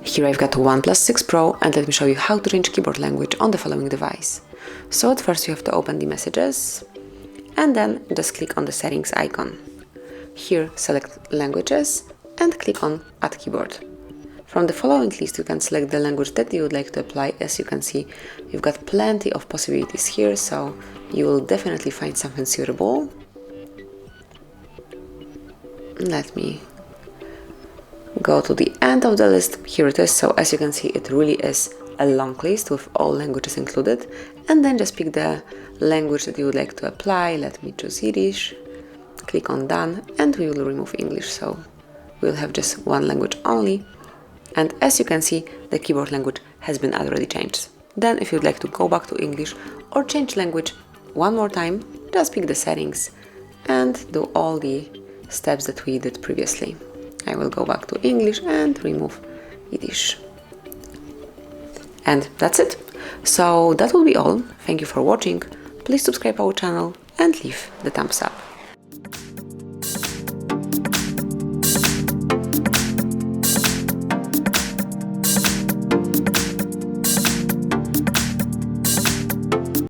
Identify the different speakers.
Speaker 1: Here I've got OnePlus 6 Pro, and let me show you how to change keyboard language on the following device. So at first you have to open the messages and then just click on the settings icon. Here select languages and click on add keyboard. From the following list you can select the language that you would like to apply. As you can see, you've got plenty of possibilities here, so you will definitely find something suitable. Let me go to the end of the list. Here it is. So as you can see, it really is a long list with all languages included, and then just pick the language that you would like to apply. Let me choose Yiddish, click on done, and we will remove English, so we'll have just one language only. And as you can see, the keyboard language has been already changed. Then if you'd like to go back to English or change language one more time, just pick the settings and do all the steps that we did previously. I will go back to English and remove Yiddish. And that's it. So that will be all. Thank you for watching. Please subscribe our channel and leave the thumbs up.